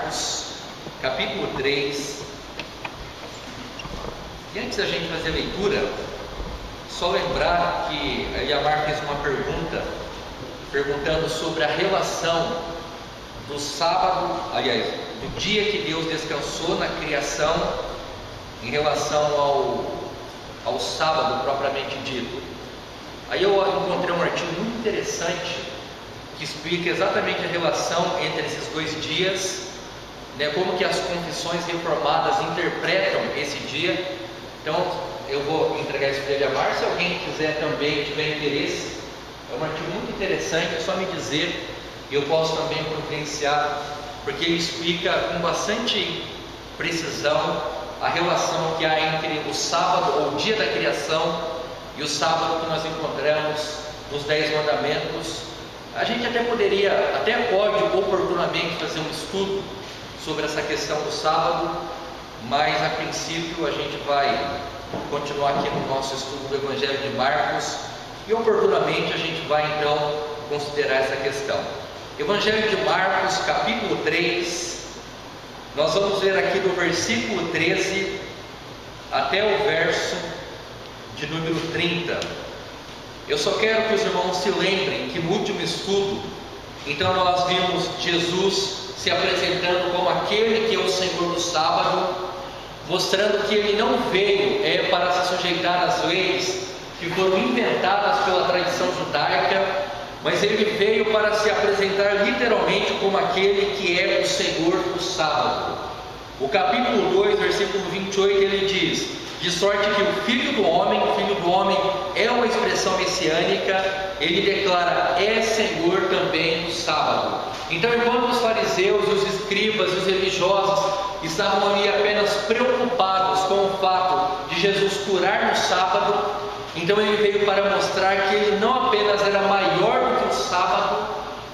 Marcos, capítulo 3. E antes da gente fazer a leitura, só lembrar que a Eliamar fez uma pergunta, perguntando sobre a relação do sábado, aliás, do dia que Deus descansou na criação, em relação ao sábado propriamente dito. Aí eu encontrei um artigo muito interessante que explica exatamente a relação entre esses dois dias, né, como que as confissões reformadas interpretam esse dia. Então eu vou entregar isso para ele, Amar. Se alguém quiser também, tiver interesse, é um artigo muito interessante, é só me dizer e eu posso também providenciar, porque ele explica com bastante precisão a relação que há entre o sábado, ou o dia da criação, e o sábado que nós encontramos nos 10 mandamentos. A gente até pode oportunamente fazer um estudo sobre essa questão do sábado, mas a princípio a gente vai continuar aqui no nosso estudo do Evangelho de Marcos, e oportunamente a gente vai então considerar essa questão. Evangelho de Marcos, capítulo 3, nós vamos ler aqui do versículo 13 até o verso de número 30. Eu só quero que os irmãos se lembrem que no último estudo, então nós vimos Jesus se apresentando como aquele que é o Senhor do sábado, mostrando que ele não veio para se sujeitar às leis que foram inventadas pela tradição judaica, mas ele veio para se apresentar literalmente como aquele que é o Senhor do sábado. O capítulo 2, versículo 28, ele diz: de sorte que o Filho do Homem é uma expressão messiânica, ele declara: é Senhor também do sábado. Então, enquanto os fariseus, os escribas e os religiosos estavam ali apenas preocupados com o fato de Jesus curar no sábado, então ele veio para mostrar que ele não apenas era maior do que o sábado,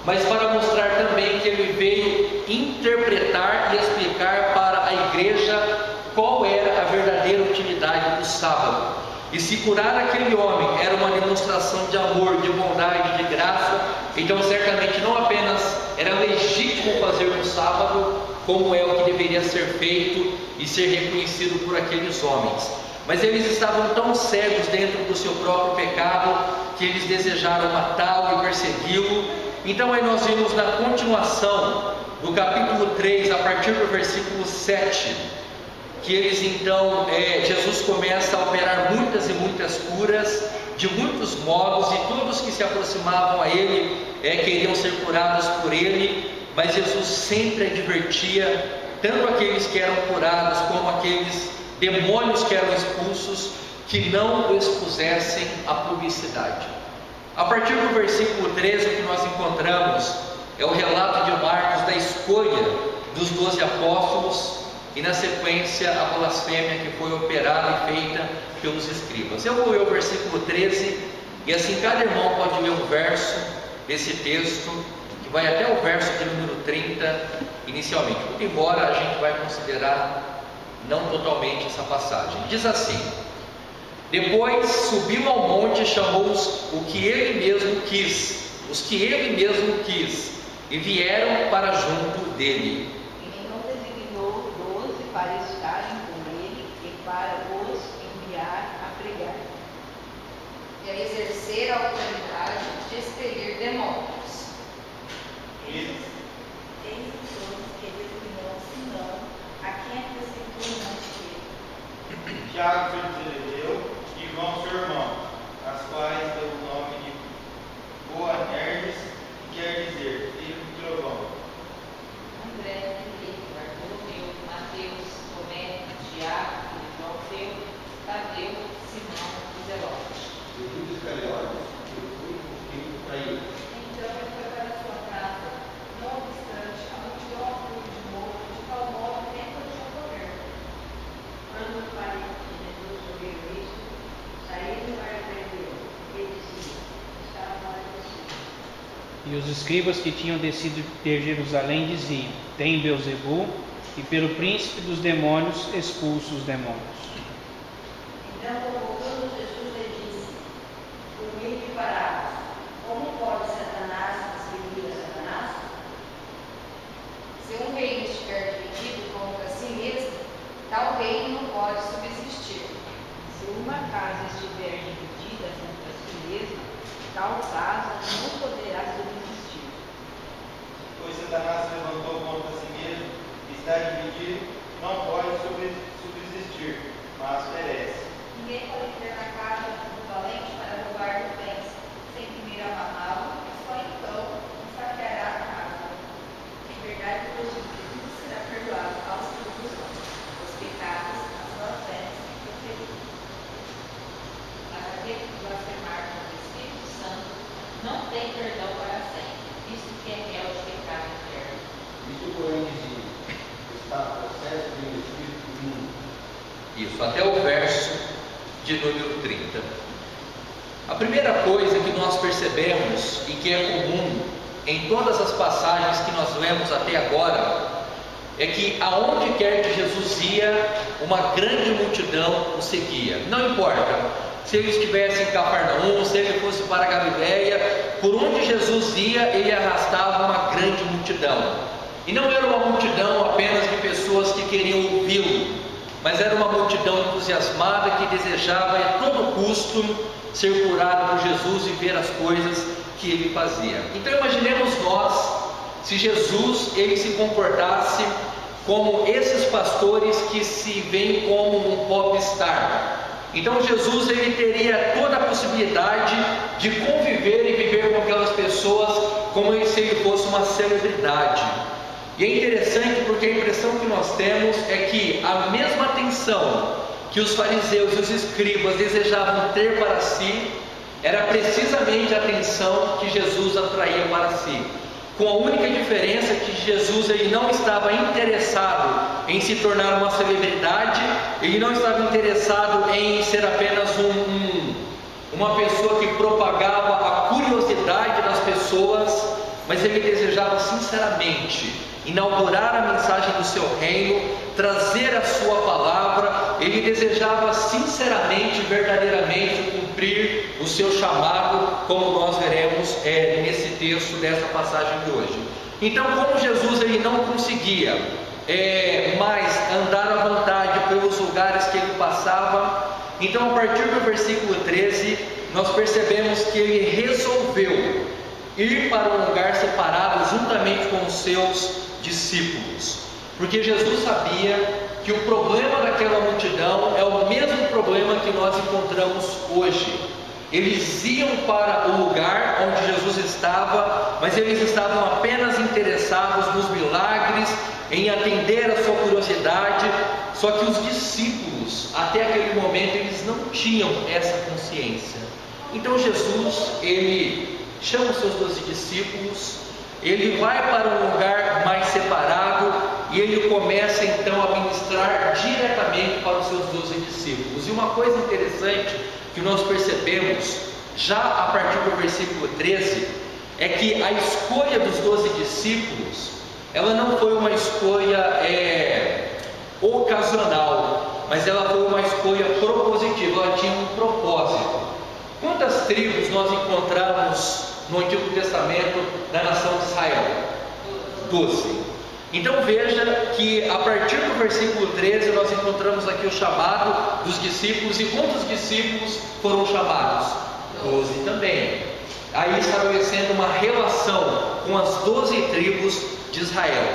mas para mostrar também que ele veio interpretar e explicar para a igreja qual era a verdadeira utilidade do sábado. E se curar aquele homem era uma demonstração de amor, de bondade, de graça, então certamente não apenas era legítimo fazer no sábado, como é o que deveria ser feito e ser reconhecido por aqueles homens. Mas eles estavam tão cegos dentro do seu próprio pecado que eles desejaram matá-lo e persegui-lo. Então aí nós vimos na continuação do capítulo 3, a partir do versículo 7, que eles então, Jesus começa a operar muitas e muitas curas, de muitos modos, e todos que se aproximavam a ele queriam ser curados por ele, mas Jesus sempre advertia, tanto aqueles que eram curados, como aqueles demônios que eram expulsos, que não o expusessem à publicidade. A partir do versículo 13, o que nós encontramos é o relato de Marcos da escolha dos 12 apóstolos, e na sequência a blasfêmia que foi operada e feita pelos escribas. Eu vou ler o versículo 13, e assim cada irmão pode ler um verso desse texto, que vai até o verso de número 30 inicialmente, muito embora a gente vai considerar não totalmente essa passagem. Diz assim: depois subiu ao monte e chamou os que ele mesmo quis, e vieram para junto dele. Para estarem com ele e para os enviar a pregar e a exercer a autoridade de expelir demônios. Eis os que designou Simão, a quem acrescentou antes dele Tiago, filho de Zebedeu, e João, seu irmão, as quais deu o nome de Boanerges, que quer dizer filho do trovão. André, Mateus, Tomé, Tiago, Alfeu, Tadeu, Simão e Zelote. Judas Iscariotes, que foi o filho traído. Então ele foi para sua casa. Não obstante, a multidão afluiu de novo, de tal modo que nem podiam comer. Quando os parentes de Jesus ouviram isso, saíram para prendê-lo. Ele dizia: estava falecido. E os escribas que tinham descido de Jerusalém diziam: tem Beelzebul, e pelo príncipe dos demônios expulsa os demônios. Então, convocando Jesus, lhe disse: dormir de parábolas, como pode Satanás expelir a Satanás? Se um reino estiver casa estiver dividida contra si mesma, tal casa não poderá subsistir. Pois Satanás se levantou contra si mesmo, está dividido, não pode subsistir, mas perece. Ninguém pode entrar na casa do valente para roubar os bens, sem primeiro amarrá-lo, só então saqueará a casa. Em verdade, o prejuízo será perdoado aos que o buscam, os pecados, as blasfêmias e proferidas. Mas aquele que blasfemar contra o Espírito Santo não tem perdão para sempre, visto que é réu de pecado eterno. Isso porém dizia, está processo de um espírito imundo. Isso, até o verso de número 30. A primeira coisa que nós percebemos e que é comum em todas as passagens que nós lemos até agora é que aonde quer que Jesus ia, uma grande multidão o seguia. Não importa se ele estivesse em Cafarnaum, se ele fosse para a Galileia, por onde Jesus ia, ele arrastava uma grande multidão. E não era uma multidão apenas de pessoas que queriam ouvi-lo, mas era uma multidão entusiasmada que desejava a todo custo ser curado por Jesus e ver as coisas que ele fazia. Então imaginemos nós, se Jesus ele se comportasse como esses pastores que se veem como um popstar. Então Jesus ele teria toda a possibilidade de conviver e viver com aquelas pessoas como se ele fosse uma celebridade. E é interessante porque a impressão que nós temos é que a mesma atenção que os fariseus e os escribas desejavam ter para si, era precisamente a atenção que Jesus atraía para si. Com a única diferença que Jesus ele não estava interessado em se tornar uma celebridade, ele não estava interessado em ser apenas uma pessoa que propagava a curiosidade das pessoas, mas ele desejava sinceramente inaugurar a mensagem do seu reino, trazer a sua palavra. Ele desejava sinceramente, verdadeiramente cumprir o seu chamado, como nós veremos nesse texto dessa passagem de hoje. Então, como Jesus ele não conseguia mais andar à vontade pelos lugares que ele passava, então a partir do versículo 13 nós percebemos que ele resolveu ir para um lugar separado juntamente com os seus discípulos, porque Jesus sabia que o problema daquela multidão é o mesmo problema que nós encontramos hoje. Eles iam para o lugar onde Jesus estava, mas eles estavam apenas interessados nos milagres, em atender a sua curiosidade. Só que os discípulos, até aquele momento, eles não tinham essa consciência. Então Jesus, ele chama os seus 12 discípulos, ele vai para um lugar mais separado e ele começa então a ministrar diretamente para os seus 12 discípulos. E uma coisa interessante que nós percebemos já a partir do versículo 13 é que a escolha dos 12 discípulos, ela não foi uma escolha ocasional, mas ela foi uma escolha propositiva, ela tinha um propósito. Quantas tribos nós encontramos no Antigo Testamento da nação de Israel? 12. Então veja que a partir do versículo 13 nós encontramos aqui o chamado dos discípulos. E quantos discípulos foram chamados? 12 também. Aí estabelecendo uma relação com as 12 tribos de Israel.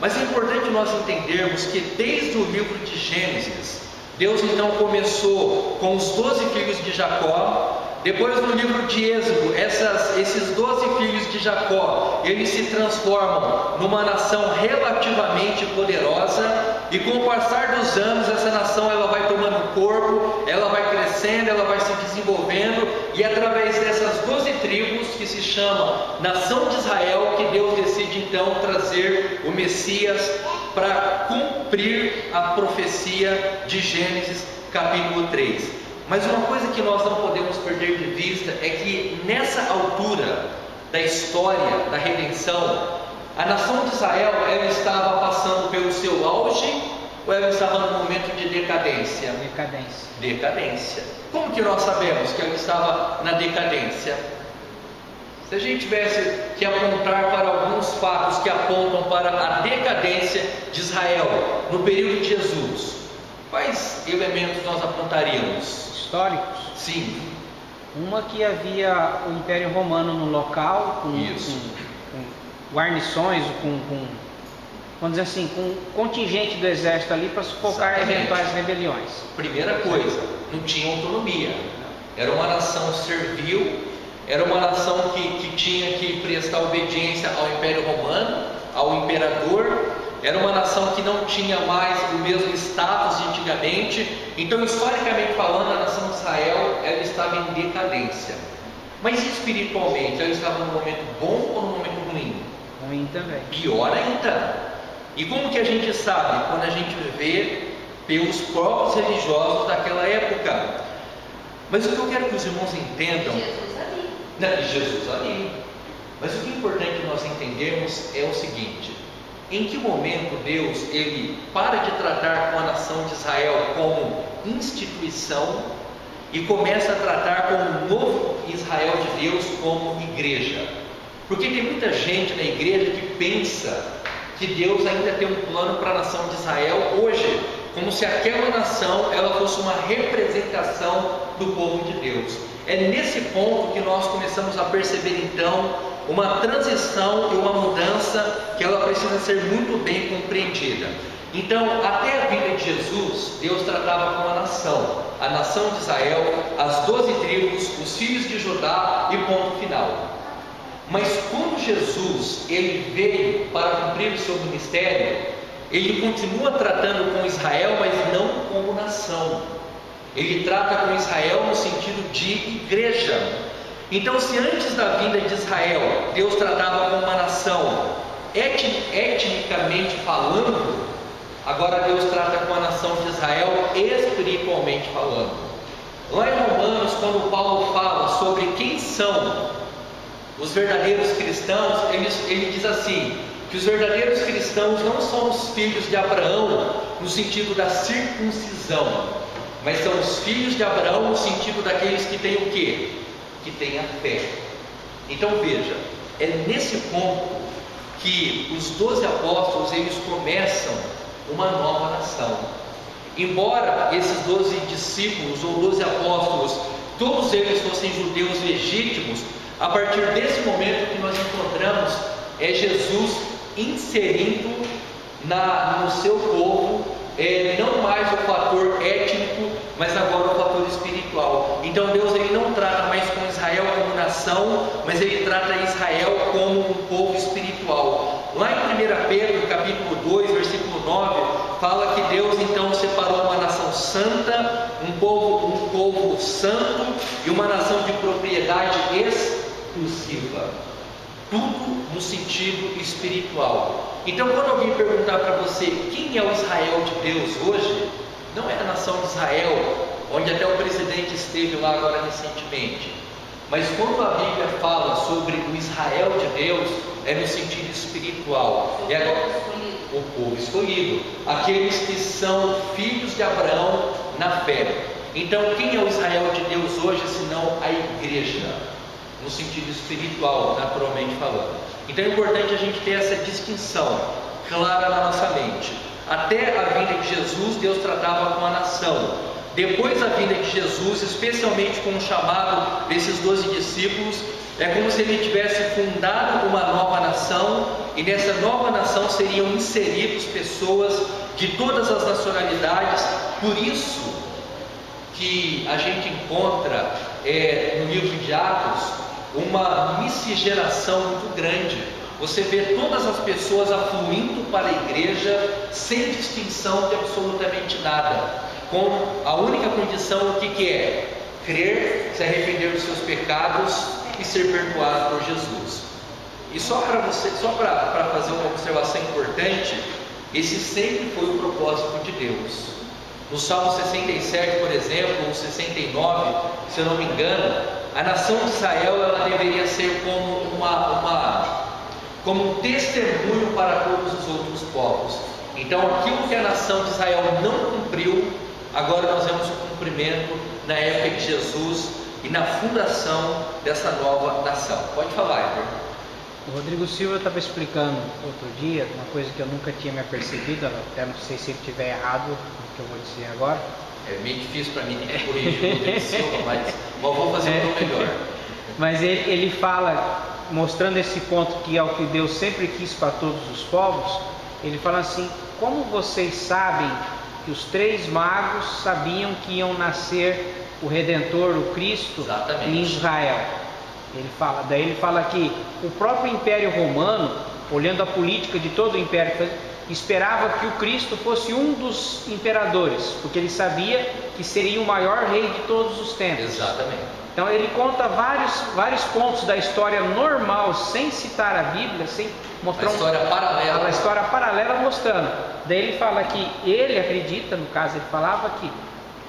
Mas é importante nós entendermos que desde o livro de Gênesis, Deus então começou com os 12 filhos de Jacó. Depois no livro de Êxodo, esses 12 filhos de Jacó, eles se transformam numa nação relativamente poderosa, e com o passar dos anos, essa nação ela vai tomando corpo, ela vai crescendo, ela vai se desenvolvendo, e através dessas 12 tribos, que se chama Nação de Israel, que Deus decide então trazer o Messias para cumprir a profecia de Gênesis capítulo 3. Mas uma coisa que nós não podemos perder de vista é que nessa altura da história da redenção, a nação de Israel ela estava passando pelo seu auge ou ela estava no momento de decadência? Decadência. Como que nós sabemos que ela estava na decadência? Se a gente tivesse que apontar para alguns fatos que apontam para a decadência de Israel no período de Jesus, Quais elementos nós apontaríamos? Históricos. Sim. Uma que havia o Império Romano no local, com guarnições, vamos dizer assim, com contingente do exército ali para sufocar eventuais rebeliões. Primeira coisa, não tinha autonomia. Era uma nação servil, era uma nação que tinha que prestar obediência ao Império Romano, ao imperador. Era uma nação que não tinha mais o mesmo status de antigamente. Então, historicamente falando, a nação de Israel ela estava em decadência. Mas espiritualmente, ela estava num momento bom ou num momento ruim? Ruim também. Pior ainda. E como que a gente sabe? Quando a gente vê pelos próprios religiosos daquela época. Mas o que eu quero que os irmãos entendam... Jesus ali. Mas o que é importante nós entendermos é o seguinte: em que momento Deus ele para de tratar com a nação de Israel como instituição e começa a tratar com o novo Israel de Deus como igreja? Porque tem muita gente na igreja que pensa que Deus ainda tem um plano para a nação de Israel hoje, como se aquela nação ela fosse uma representação do povo de Deus. É nesse ponto que nós começamos a perceber então uma transição e uma mudança que ela precisa ser muito bem compreendida. Então, até a vinda de Jesus, Deus tratava com a nação de Israel, as 12 tribos, os filhos de Judá e ponto final. Mas quando Jesus ele veio para cumprir o seu ministério, ele continua tratando com Israel, mas não como nação. Ele trata com Israel no sentido de igreja. Então, se antes da vinda de Israel, Deus tratava com uma nação etnicamente falando, agora Deus trata com a nação de Israel espiritualmente falando. Lá em Romanos, quando Paulo fala sobre quem são os verdadeiros cristãos, ele diz assim, que os verdadeiros cristãos não são os filhos de Abraão no sentido da circuncisão, mas são os filhos de Abraão no sentido daqueles que têm o quê? Que têm a fé. Então veja, é nesse ponto que os 12 apóstolos eles começam uma nova nação. Embora esses 12 discípulos ou 12 apóstolos, todos eles fossem judeus legítimos, a partir desse momento que nós encontramos é Jesus inserindo no seu povo não mais o fator étnico, mas agora o fator espiritual. Então Deus ele não trata mais com Israel como nação, mas ele trata Israel como um povo espiritual. Lá em 1 Pedro capítulo 2, versículo 9, fala que Deus então separou uma nação santa, um povo santo e uma nação de propriedade exclusiva. Tudo no sentido espiritual. Então, quando alguém perguntar para você quem é o Israel de Deus hoje, não é a nação de Israel, onde até o presidente esteve lá agora recentemente. Mas quando a Bíblia fala sobre o Israel de Deus, é no sentido espiritual. É o povo escolhido, aqueles que são filhos de Abraão na fé. Então, quem é o Israel de Deus hoje, senão a igreja? No sentido espiritual, naturalmente falando. Então é importante a gente ter essa distinção clara na nossa mente. Até a vinda de Jesus, Deus tratava com a nação. Depois da vinda de Jesus, especialmente com o chamado desses 12 discípulos, é como se ele tivesse fundado uma nova nação, e nessa nova nação seriam inseridos pessoas de todas as nacionalidades. Por isso que a gente encontra no livro de Atos uma miscigenação muito grande. Você vê todas as pessoas afluindo para a igreja sem distinção de absolutamente nada, com a única condição o que é? Crer, se arrepender dos seus pecados e ser perdoado por Jesus. E só para fazer uma observação importante, esse sempre foi o propósito de Deus. No Salmo 67, por exemplo, ou 69, se eu não me engano, a nação de Israel ela deveria ser como um testemunho para todos os outros povos. Então, aquilo que a nação de Israel não cumpriu, agora nós vemos o cumprimento na época de Jesus e na fundação dessa nova nação. Pode falar, Edward. O Rodrigo Silva estava explicando outro dia uma coisa que eu nunca tinha me apercebido, até não sei se ele estiver errado no que eu vou dizer agora. É meio difícil para mim ter que corrigir o Rodrigo Silva, mas vou fazer o meu melhor. Mas ele fala, mostrando esse ponto que é o que Deus sempre quis para todos os povos, ele fala assim: como vocês sabem que os 3 magos sabiam que iam nascer o Redentor, o Cristo, Exatamente, em Israel? Daí ele fala que o próprio Império Romano, olhando a política de todo o Império, esperava que o Cristo fosse um dos imperadores, porque ele sabia que seria o maior rei de todos os tempos. Exatamente. Então ele conta vários pontos da história normal, sem citar a Bíblia, sem mostrar a história paralela mostrando. Daí ele fala que ele acredita, no caso ele falava que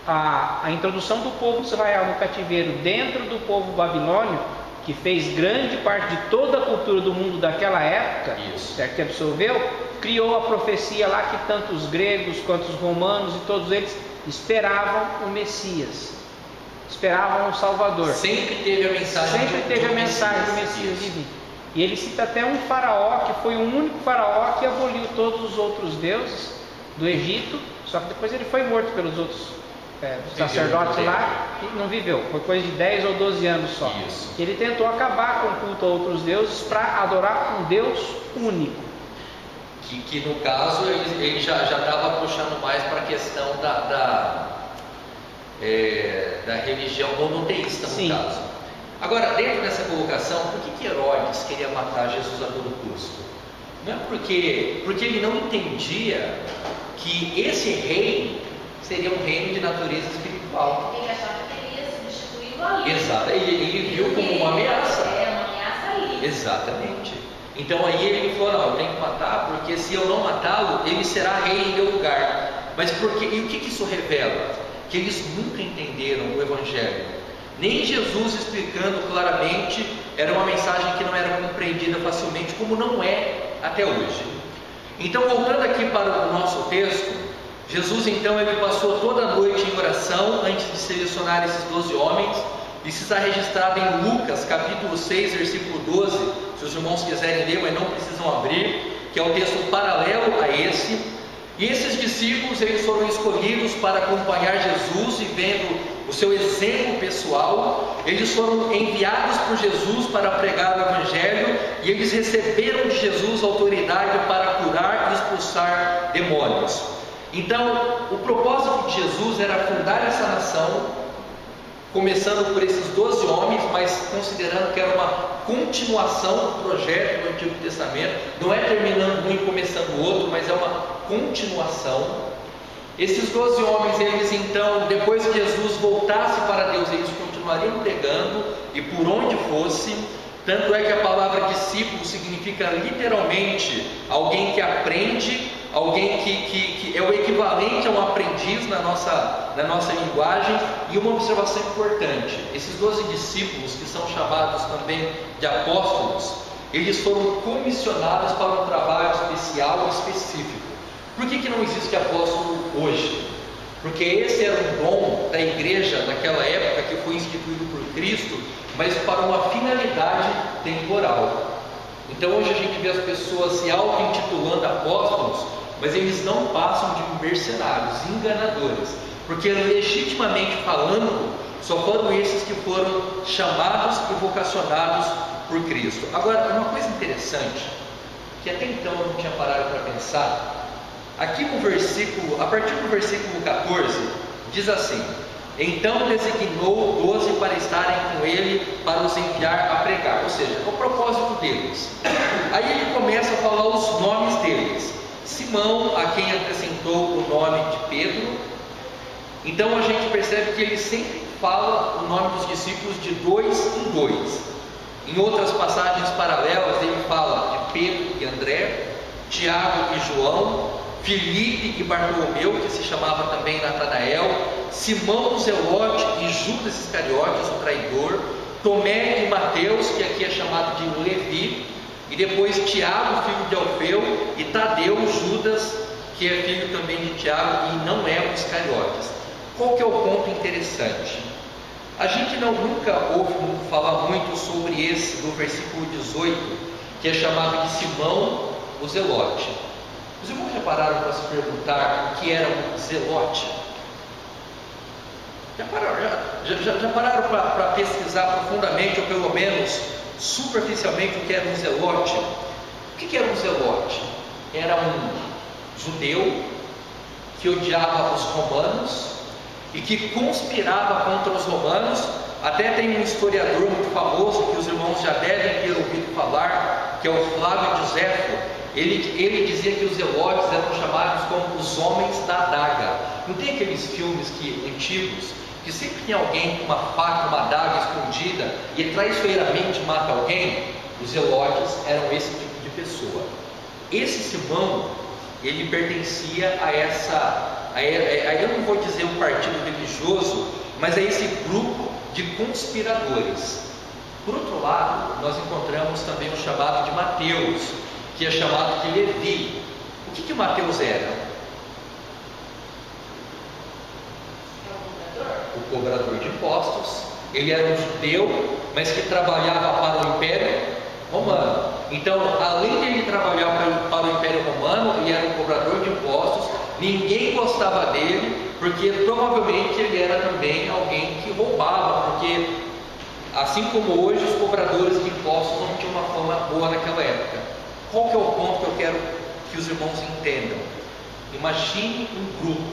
a introdução do povo de Israel no cativeiro dentro do povo babilônio, que fez grande parte de toda a cultura do mundo daquela época, certo, que absorveu, criou a profecia lá que tanto os gregos quanto os romanos e todos eles esperavam o Messias, esperavam o Salvador. Sempre teve a mensagem do Messias divino. E ele cita até um faraó que foi o único faraó que aboliu todos os outros deuses do Egito, só que depois ele foi morto pelos outros sacerdotes lá e não viveu, foi coisa de 10 ou 12 anos só. Ele tentou acabar com o culto a outros deuses para adorar um Deus único. Que no caso ele já estava puxando mais para a questão da religião monoteísta, no caso. Agora, dentro dessa colocação, por que Herodes queria matar Jesus a todo custo? Não é porque ele não entendia que esse reino seria um reino de natureza espiritual. Ele achava que ele ia substituir o ali. Exato, ele viu como uma ameaça. Uma ameaça ali. Exatamente. Então aí ele falou: não, eu tenho que matar, porque se eu não matá-lo, ele será rei em meu lugar. Mas por quê? E o que isso revela? Que eles nunca entenderam o Evangelho. Nem Jesus explicando claramente, era uma mensagem que não era compreendida facilmente, como não é até hoje. Então, voltando aqui para o nosso texto, Jesus então ele passou toda a noite em oração antes de selecionar esses 12 homens. Isso está registrado em Lucas capítulo 6, versículo 12, se os irmãos quiserem ler, mas não precisam abrir, que é um texto paralelo a esse. E esses discípulos eles foram escolhidos para acompanhar Jesus e vendo o seu exemplo pessoal, eles foram enviados por Jesus para pregar o Evangelho e eles receberam de Jesus autoridade para curar e expulsar demônios. Então, o propósito de Jesus era fundar essa nação, começando por esses 12 homens, mas considerando que era uma continuação do projeto do Antigo Testamento, não é terminando um e começando o outro, mas é uma continuação. Esses 12 homens, eles então, depois que Jesus voltasse para Deus, eles continuariam pregando, e por onde fosse. Tanto é que a palavra discípulo significa literalmente alguém que aprende, alguém que é o equivalente a um aprendiz na nossa linguagem. E uma observação importante: esses 12 discípulos, que são chamados também de apóstolos, eles foram comissionados para um trabalho especial e específico. Por que não existe apóstolo hoje? Porque esse era um dom da igreja naquela época, que foi instituído por Cristo, mas para uma finalidade temporal. Então hoje a gente vê as pessoas se auto-intitulando apóstolos, mas eles não passam de mercenários, enganadores, porque legitimamente falando, só foram esses que foram chamados e vocacionados por Cristo. Agora, uma coisa interessante, que até então eu não tinha parado para pensar, aqui no versículo, a partir do versículo 14, diz assim: então designou 12 para estarem com ele, para os enviar a pregar, ou seja, o propósito deles. Aí ele começa a falar os nomes deles. Simão, a quem acrescentou o nome de Pedro. Então a gente percebe que ele sempre fala o nome dos discípulos de 2 em 2. Em outras passagens paralelas ele fala de Pedro e André, Tiago e João, Filipe e Bartolomeu, que se chamava também Natanael, Simão Zelote e Judas Iscariotes, o traidor, Tomé e Mateus, que aqui é chamado de Levi, e depois Tiago, filho de Alfeu, e Tadeu, Judas, que é filho também de Tiago e não é um Iscariotes. Qual que é o ponto interessante? A gente nunca ouve falar muito sobre esse, do versículo 18, que é chamado de Simão o Zelote. Os irmãos já pararam para se perguntar o que era um zelote? Já pararam para pesquisar profundamente, ou pelo menos superficialmente, o que era um zelote? O que era um zelote? Era um judeu que odiava os romanos e que conspirava contra os romanos. Até tem um historiador muito famoso que os irmãos já devem ter ouvido falar, que é o Flávio Josefo. Ele dizia que os zelotes eram chamados como os homens da adaga. Não tem aqueles filmes antigos que sempre tem alguém com uma faca, uma adaga escondida e traiçoeiramente mata alguém? Os zelotes eram esse tipo de pessoa. Esse Simão, ele pertencia a eu não vou dizer um partido religioso, mas a esse grupo de conspiradores. Por outro lado, nós encontramos também o chamado de Mateus, que é chamado de Levi. O que Mateus era? O cobrador de impostos. Ele era um judeu, mas que trabalhava para o Império Romano. Então, além de ele trabalhar para o Império Romano, ele era um cobrador de impostos. Ninguém gostava dele, porque provavelmente ele era também alguém que roubava, porque assim como hoje os cobradores de impostos não tinham uma fama boa naquela época. Qual que é o ponto que eu quero que os irmãos entendam? Imagine um grupo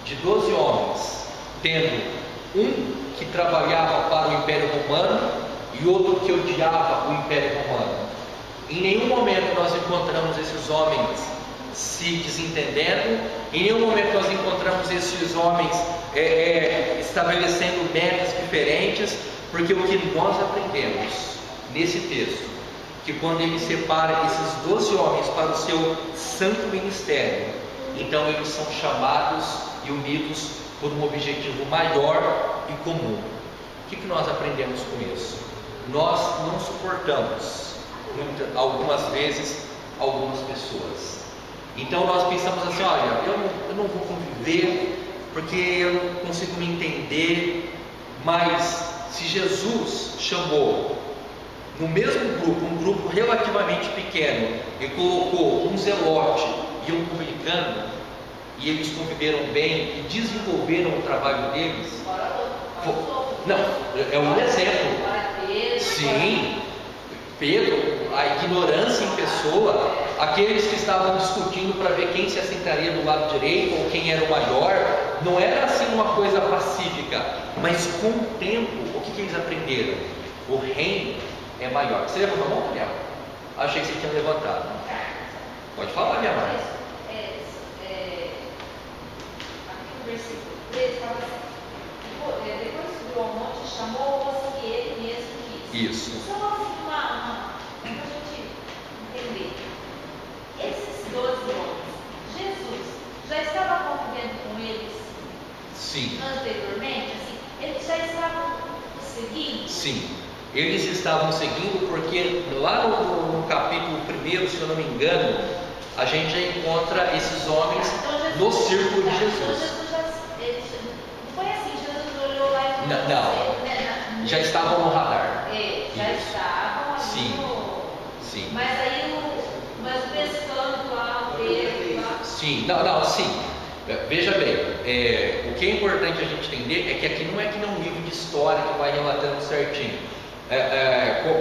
de 12 homens, tendo um que trabalhava para o Império Romano e outro que odiava o Império Romano. Em nenhum momento nós encontramos esses homens se desentendendo, em nenhum momento nós encontramos esses homens estabelecendo metas diferentes, porque o que nós aprendemos nesse texto, que quando ele separa esses 12 homens para o seu santo ministério, então eles são chamados e unidos por um objetivo maior e comum. O que nós aprendemos com isso? Nós não suportamos algumas vezes algumas pessoas. Então nós pensamos assim, olha, eu não vou conviver porque eu não consigo me entender. Mas se Jesus chamou no mesmo grupo, um grupo relativamente pequeno, e colocou um zelote e um publicano, e eles conviveram bem e desenvolveram o trabalho deles, não, é um exemplo. Sim, Pedro, a ignorância em pessoa, aqueles que estavam discutindo para ver quem se assentaria do lado direito ou quem era o maior, não era assim uma coisa pacífica, mas com o tempo, o que eles aprenderam? O reino é maior. Você levantou a mão, Daniel? Achei que você tinha levantado. Pode falar, minha mãe. Aqui no versículo 13 fala assim: depois subiu ao monte, chamou-os que ele mesmo quis. Isso. Só assim, para a gente entender. Esses 12 homens, Jesus já estava convivendo com eles? Sim. Anteriormente? Assim, eles já estavam seguindo? Sim. Eles estavam seguindo porque lá no capítulo 1, se eu não me engano, a gente já encontra esses homens no círculo de Jesus. Não foi assim, Jesus olhou lá e falou: não, já estavam no radar. Já estavam ali. Sim. Mas aí, mas pescando lá, o Pedro lá. Sim, sim. Veja bem, o que é importante a gente entender é que aqui não é que nem um livro de história que vai relatando certinho.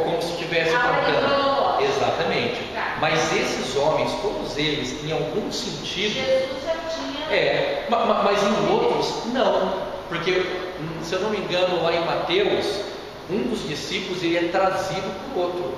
Como se estivesse contando. Exatamente. Mas esses homens, todos eles, em algum sentido, Jesus já tinha. mas em outros, não. Porque, se eu não me engano, lá em Mateus, um dos discípulos ele é trazido por outro.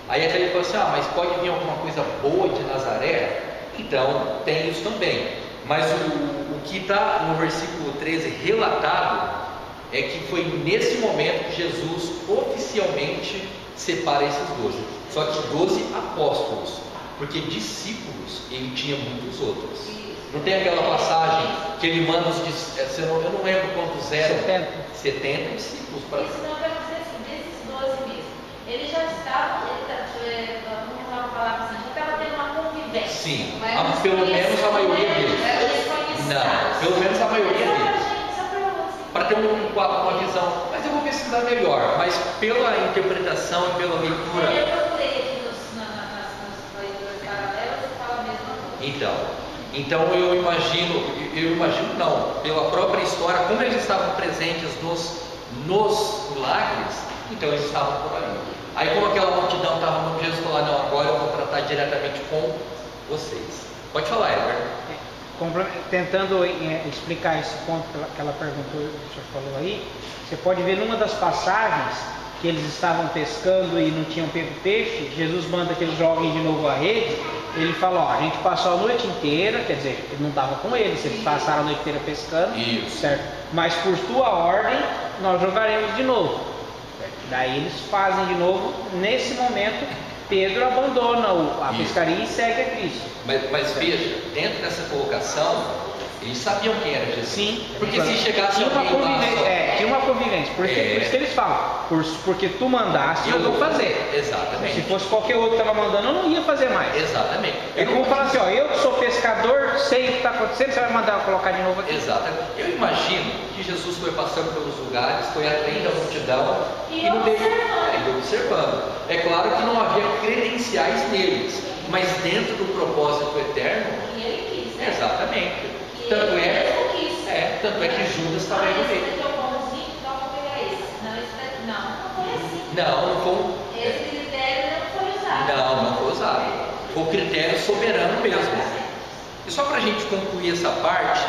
Aí até ele falou assim: mas pode vir alguma coisa boa de Nazaré? Então, tem isso também. Mas o que está no versículo 13 relatado é que foi nesse momento que Jesus oficialmente separa esses 12. Só que 12 apóstolos, porque discípulos ele tinha muitos outros. Não tem aquela passagem que ele manda os discípulos, eu não lembro quantos eram, 70 discípulos. Isso não vai dizer assim, desses 12 mesmo. Ele já estava, vamos falar assim, já estava tendo uma convivência. Sim, pelo menos a maioria deles. Não, pelo menos a maioria deles. Para ter uma visão, mas eu vou pesquisar melhor. Mas pela interpretação e pela leitura. Eu procurei aqui na Então eu imagino não, pela própria história, como eles estavam presentes nos milagres, então eles estavam por ali. Aí como aquela multidão estava no Jesus, falou: não, agora eu vou tratar diretamente com vocês. Pode falar, Heber. Tentando explicar esse ponto que ela perguntou, que o senhor falou aí, você pode ver numa das passagens que eles estavam pescando e não tinham pego peixe, Jesus manda que eles joguem de novo a rede. Ele fala: ó, a gente passou a noite inteira, quer dizer, ele não estava com eles, eles passaram a noite inteira pescando, isso, certo? Mas por tua ordem, nós jogaremos de novo. Certo? Daí eles fazem de novo. Nesse momento, Pedro abandona a pescaria e segue a Cristo. Mas veja, dentro dessa colocação, eles sabiam quem era Jesus. Sim, porque se chegasse tinha uma alguém convivência, tinha uma convivência. Por isso que eles falam: porque tu mandaste, eu vou fazer. Exatamente. Se fosse qualquer outro que estava mandando, eu não ia fazer mais. Exatamente. É como falar assim: ó, eu que sou pescador, sei o que está acontecendo, você vai mandar eu colocar de novo aqui. Exatamente. Eu imagino que Jesus foi passando pelos lugares, foi atraindo a multidão e não teve observando. É claro que não havia credenciais neles, mas dentro do propósito eterno. E ele quis, né? Exatamente. Tanto é que Judas estava aí no meio. Esse daqui é o bonzinho, então eu vou pegar esse. Não, esse daqui não foi assim. Não foi. Esse critério não foi usado. Não foi usado. Foi o critério soberano mesmo. E só para a gente concluir essa parte,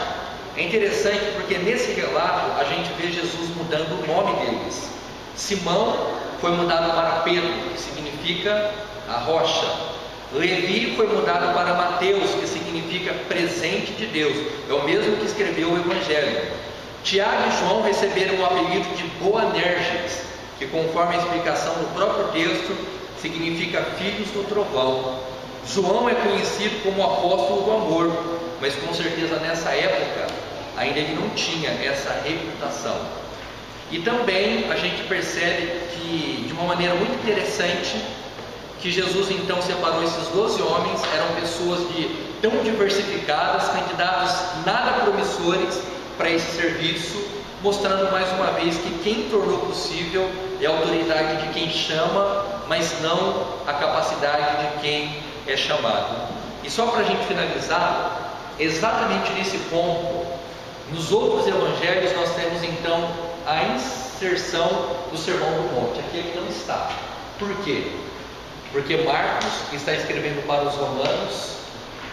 é interessante porque nesse relato a gente vê Jesus mudando o nome deles. Simão foi mudado para Pedro, que significa a rocha. Levi foi mudado para Mateus, que significa presente de Deus. É o mesmo que escreveu o Evangelho. Tiago e João receberam o apelido de Boanerges, que conforme a explicação do próprio texto, significa filhos do trovão. João é conhecido como o apóstolo do amor, mas com certeza nessa época ainda ele não tinha essa reputação. E também a gente percebe que, de uma maneira muito interessante, que Jesus então separou esses 12 homens, eram pessoas tão diversificadas, candidatos nada promissores para esse serviço, mostrando mais uma vez que quem tornou possível é a autoridade de quem chama, mas não a capacidade de quem é chamado. E só para a gente finalizar, exatamente nesse ponto, nos outros evangelhos nós temos então a inserção do Sermão do Monte. Aqui ele não está. Por quê? Porque Marcos está escrevendo para os romanos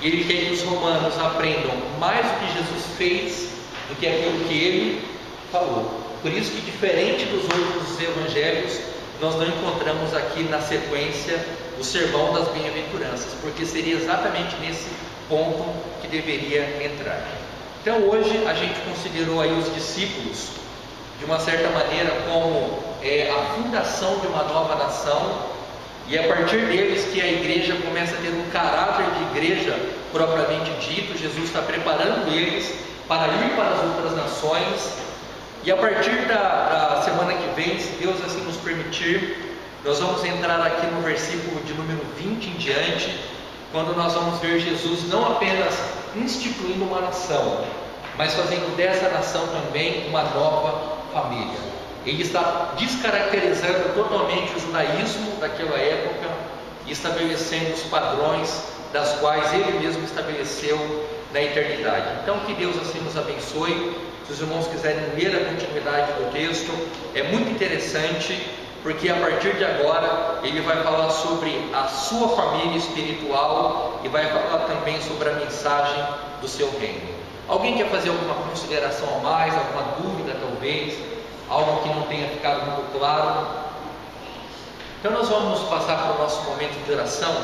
e ele quer que os romanos aprendam mais o que Jesus fez do que aquilo que ele falou. Por isso que, diferente dos outros evangelhos, nós não encontramos aqui na sequência o sermão das bem-aventuranças, porque seria exatamente nesse ponto que deveria entrar. Então hoje a gente considerou aí os discípulos de uma certa maneira como a fundação de uma nova nação. E é a partir deles que a igreja começa a ter um caráter de igreja propriamente dito. Jesus está preparando eles para ir para as outras nações. E a partir da semana que vem, se Deus assim nos permitir, nós vamos entrar aqui no versículo de número 20 em diante, quando nós vamos ver Jesus não apenas instituindo uma nação, mas fazendo dessa nação também uma nova família. Ele está descaracterizando totalmente o judaísmo daquela época e estabelecendo os padrões das quais ele mesmo estabeleceu na eternidade. Então que Deus assim nos abençoe. Se os irmãos quiserem ler a continuidade do texto, é muito interessante, porque a partir de agora ele vai falar sobre a sua família espiritual e vai falar também sobre a mensagem do seu reino. Alguém quer fazer alguma consideração a mais, alguma dúvida talvez? Algo que não tenha ficado muito claro? Então nós vamos passar para o nosso momento de oração.